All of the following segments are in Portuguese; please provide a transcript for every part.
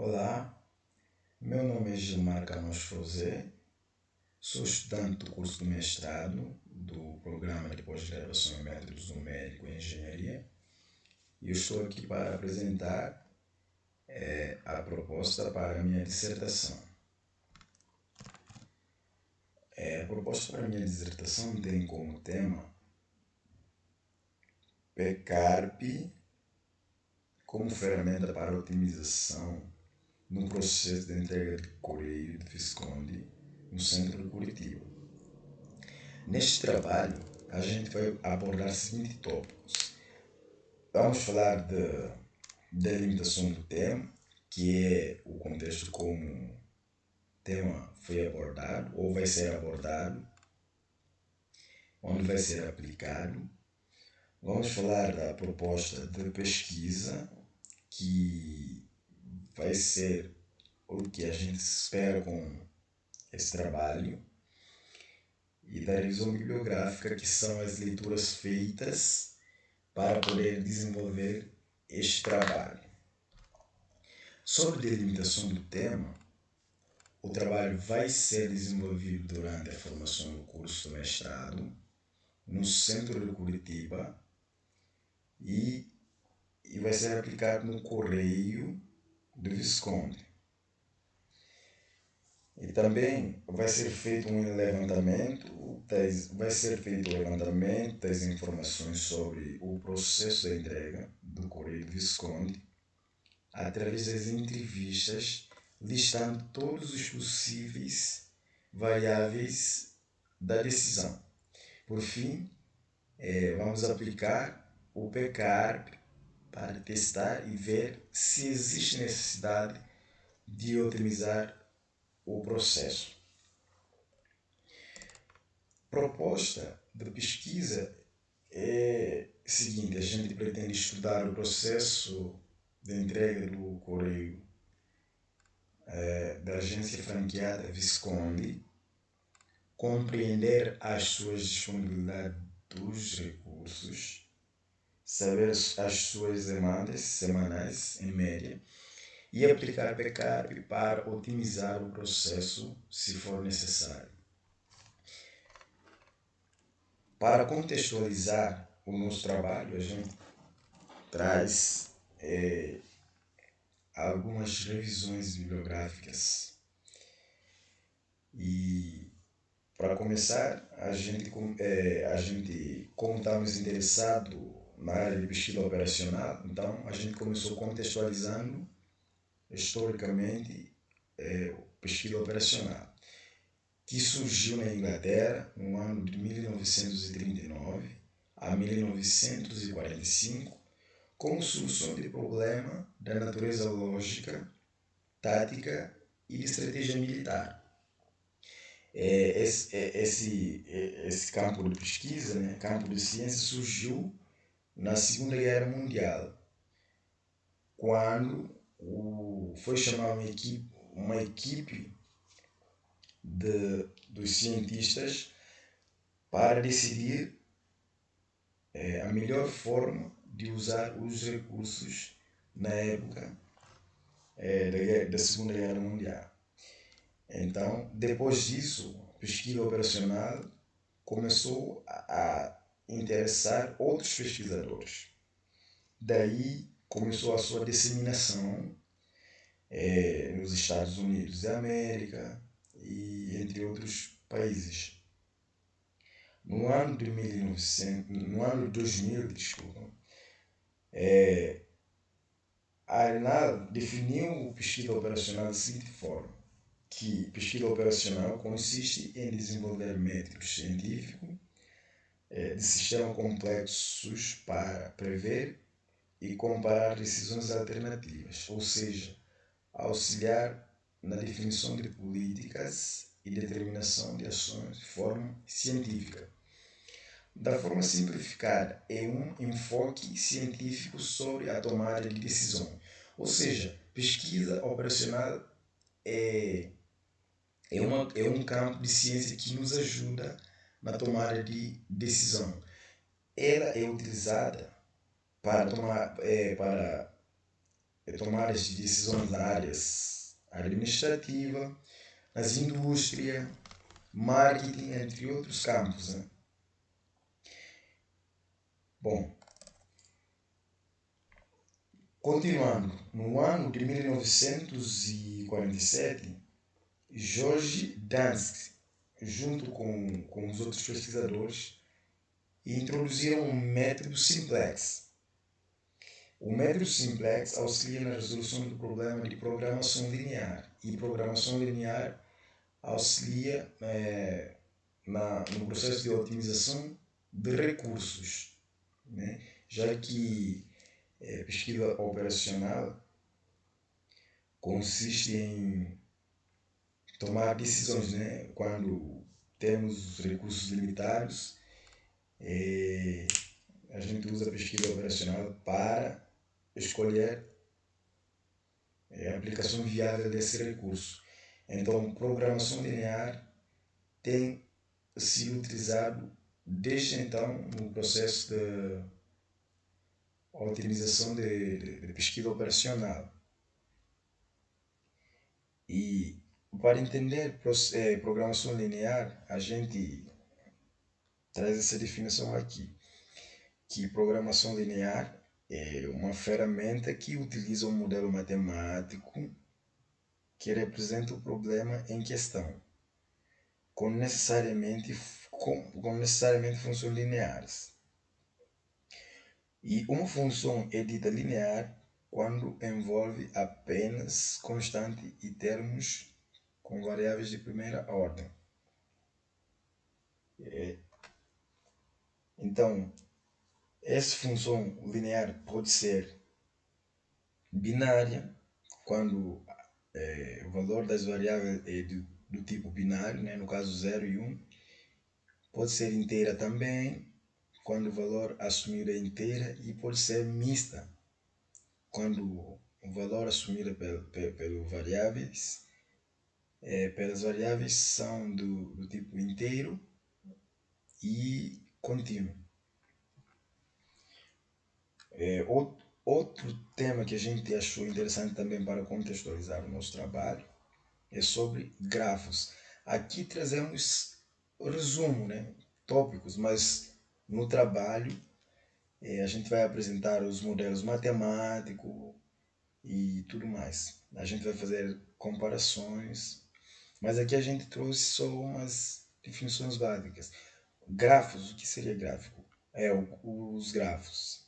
Olá, meu nome é Gilmar Camões Frosé, sou estudante do curso de mestrado do programa de pós-graduação em métodos numéricos e engenharia e eu estou aqui para apresentar a proposta para a minha dissertação. A proposta para a minha dissertação tem como tema PCARP como ferramenta para otimização no processo de entrega de correio de Visconde no centro de Curitiba. Neste trabalho, a gente vai abordar os seguintes tópicos. Vamos falar da delimitação do tema, que é o contexto como o tema foi abordado ou vai ser abordado, onde vai ser aplicado. Vamos falar da proposta de pesquisa, que vai ser o que a gente espera com esse trabalho, e da revisão bibliográfica, que são as leituras feitas para poder desenvolver este trabalho. Sobre a delimitação do tema, o trabalho vai ser desenvolvido durante a formação do curso de mestrado no centro de Curitiba e vai ser aplicado no Correio do Visconde. E também vai ser feito um levantamento das informações sobre o processo de entrega do Correio do Visconde através das entrevistas, listando todos os possíveis variáveis da decisão. Por fim, vamos aplicar o PCARP para testar e ver se existe necessidade de otimizar o processo. Proposta de pesquisa é a seguinte: a gente pretende estudar o processo de entrega do correio da agência franqueada Visconde, compreender as suas disponibilidades dos recursos, saber as suas demandas semanais em média e aplicar PCARP para otimizar o processo se for necessário. Para contextualizar o nosso trabalho, a gente traz algumas revisões bibliográficas. E para começar, a gente como estamos interessados na área de pesquisa operacional, então a gente começou contextualizando historicamente pesquisa operacional, que surgiu na Inglaterra no ano de 1939 a 1945 como solução de problema da natureza lógica, tática e de estratégia militar. Esse campo de pesquisa, campo de ciência, surgiu na Segunda Guerra Mundial, quando foi chamada uma equipe dos cientistas para decidir a melhor forma de usar os recursos na época da Segunda Guerra Mundial. Então, depois disso, a pesquisa operacional começou a interessar outros pesquisadores. Daí começou a sua disseminação nos Estados Unidos da América e entre outros países. No ano de 2000, a ARNAL definiu o pesquisa operacional da seguinte forma: que pesquisa operacional consiste em desenvolver métodos científicos de sistemas complexos para prever e comparar decisões alternativas, ou seja, auxiliar na definição de políticas e determinação de ações de forma científica. Da forma simplificada, é um enfoque científico sobre a tomada de decisão, ou seja, pesquisa operacional é um campo de ciência que nos ajuda na tomada de decisão. Ela é utilizada para tomar as decisões nas áreas administrativa, nas indústrias, marketing, entre outros campos. Né? Bom, continuando, no ano de 1947, George Dansk, junto com os outros pesquisadores, introduziram um método simplex. O método simplex auxilia na resolução do problema de programação linear, e programação linear auxilia no processo de otimização de recursos, né? Já que pesquisa operacional consiste em tomar decisões, né? Quando temos recursos limitados, a gente usa a pesquisa operacional para escolher a aplicação viável desse recurso. Então, programação linear tem sido utilizado desde então no processo de otimização de pesquisa operacional. E para entender programação linear, a gente traz essa definição aqui, que programação linear é uma ferramenta que utiliza um modelo matemático que representa o problema em questão, com necessariamente funções lineares. E uma função é dita linear quando envolve apenas constante e termos com variáveis de primeira ordem. Então, essa função linear pode ser binária, quando o valor das variáveis é do tipo binário, né? No caso 0 e 1. Pode ser inteira também, quando o valor assumido é inteira, e pode ser mista, quando o valor assumido pelas variáveis são do tipo inteiro e contínuo. Outro tema que a gente achou interessante também para contextualizar o nosso trabalho é sobre grafos. Aqui trazemos resumo, né? Tópicos, mas no trabalho a gente vai apresentar os modelos matemáticos e tudo mais. A gente vai fazer comparações, mas aqui a gente trouxe só umas definições básicas. Grafos, o que seria gráfico? Os grafos.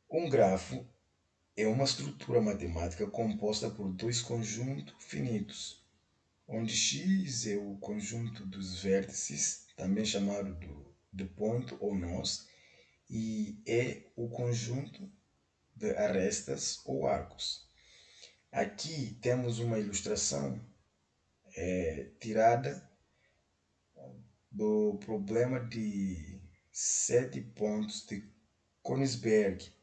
Um grafo é uma estrutura matemática composta por dois conjuntos finitos, onde x é o conjunto dos vértices, também chamado de ponto ou nós, e é o conjunto de arestas ou arcos. Aqui temos uma ilustração tirada do problema de 7 pontos de Königsberg,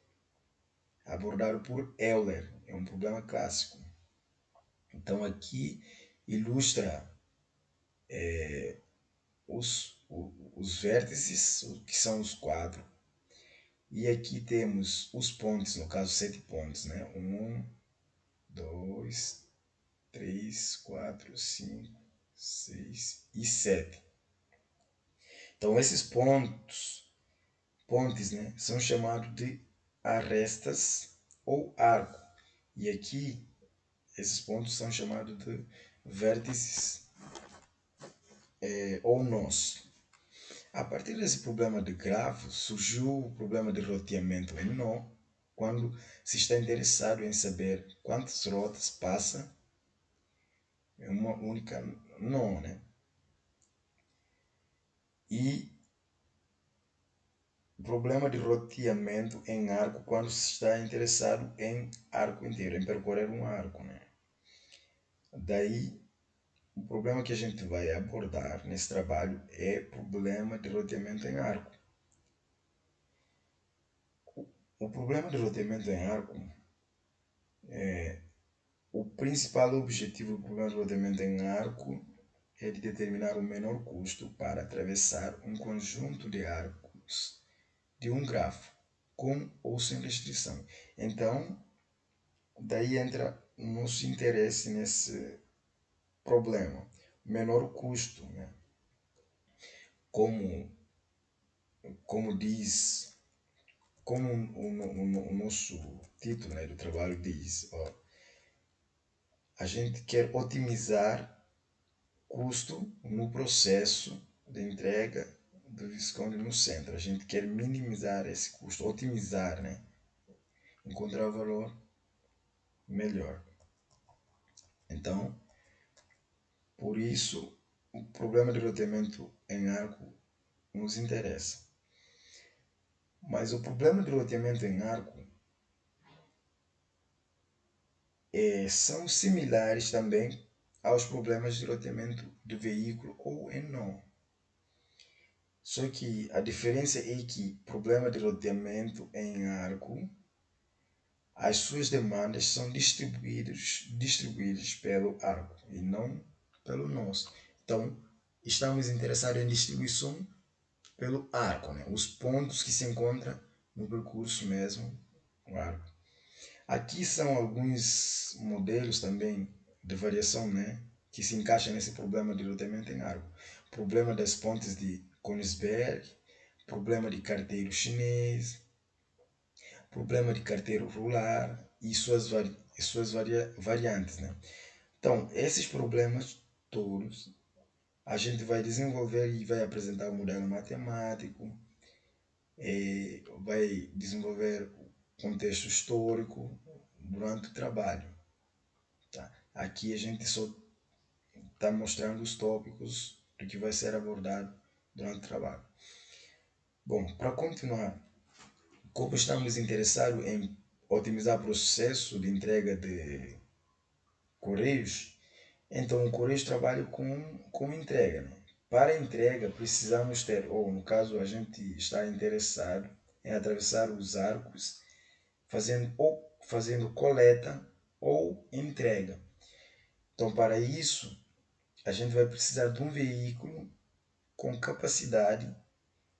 abordado por Euler. É um problema clássico. Então aqui ilustra os vértices, que são os quatro, e aqui temos os pontos, no caso 7 pontos, né? 1, 2, 3, 4, 5, 6 e 7. Então esses pontes, né, são chamados de arestas ou arco. E aqui esses pontos são chamados de vértices ou nós. A partir desse problema de grafo, surgiu o problema de roteamento em nó, quando se está interessado em saber quantas rotas passa em uma única nó, né? E o problema de roteamento em arco, quando se está interessado em arco inteiro, em percorrer um arco, né? Daí, o problema que a gente vai abordar nesse trabalho é o problema de roteamento em arco. O problema de roteamento em arco o principal objetivo do problema de roteamento em arco é de determinar o menor custo para atravessar um conjunto de arcos de um grafo. com ou sem restrição. Então, daí entra o nosso interesse nesse problema. Menor custo, né? Como, como diz, como o nosso título, né, do trabalho diz, ó, a gente quer otimizar custo no processo de entrega do Visconde no centro. A gente quer minimizar esse custo, otimizar, né? Encontrar valor melhor. Então, por isso, o problema de roteamento em arco nos interessa. Mas o problema de roteamento em arco são similares também aos problemas de roteamento do veículo ou em nó. Só que a diferença é que problema de roteamento em arco, as suas demandas são distribuídas pelo arco e não pelo nosso. Então, estamos interessados em distribuição pelo arco, né? Os pontos que se encontram no percurso mesmo, o arco. Aqui são alguns modelos também de variação, né? Que se encaixam nesse problema de roteamento em arco. Problema das pontes de Königsberg, problema de carteiro chinês, problema de carteiro rular e suas variantes, né? Então, esses problemas todos a gente vai desenvolver e vai apresentar um modelo matemático, vai desenvolver contexto histórico durante o trabalho. Tá? Aqui a gente só está mostrando os tópicos do que vai ser abordado durante o trabalho. Bom, para continuar, como estamos interessados em otimizar o processo de entrega de correios, então o Correios trabalha com entrega. Né? Para entrega precisamos ter, ou no caso a gente está interessado em atravessar os arcos fazendo coleta ou entrega. Então para isso a gente vai precisar de um veículo com capacidade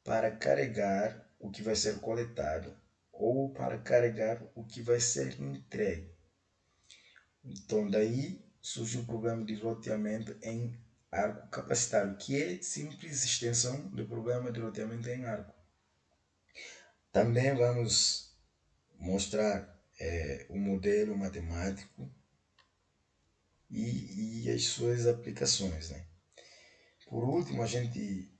para carregar o que vai ser coletado ou para carregar o que vai ser entregue. Então daí surge o problema de roteamento em arco capacitário, que é simples extensão do problema de roteamento em arco. Também vamos mostrar o modelo matemático e as suas aplicações. Né? Por último, a gente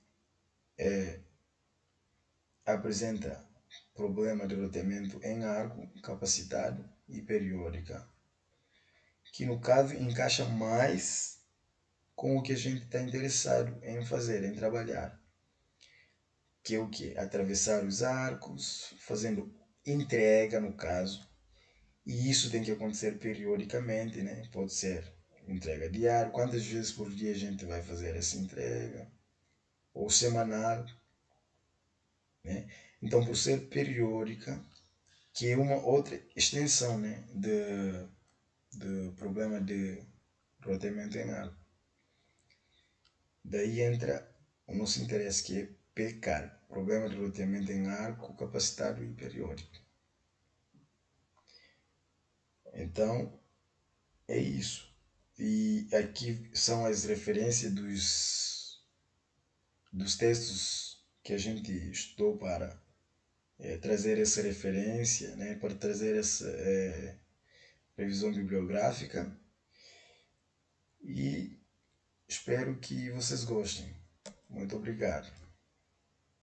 apresenta problema de roteamento em arco capacitado e periódica, que no caso encaixa mais com o que a gente está interessado em fazer, em trabalhar. Que é o que? Atravessar os arcos, fazendo entrega no caso. E isso tem que acontecer periodicamente, né? Pode ser entrega diária. Quantas vezes por dia a gente vai fazer essa entrega? Ou semanal, né? Então, por ser periódica, que é uma outra extensão, né? do problema de roteamento em arco. Daí entra o nosso interesse, que é PCAR, problema de roteamento em arco capacitado e periódico. Então, é isso. E aqui são as referências dos textos que a gente estudou para trazer essa referência, né, para trazer essa revisão bibliográfica. E espero que vocês gostem. Muito obrigado.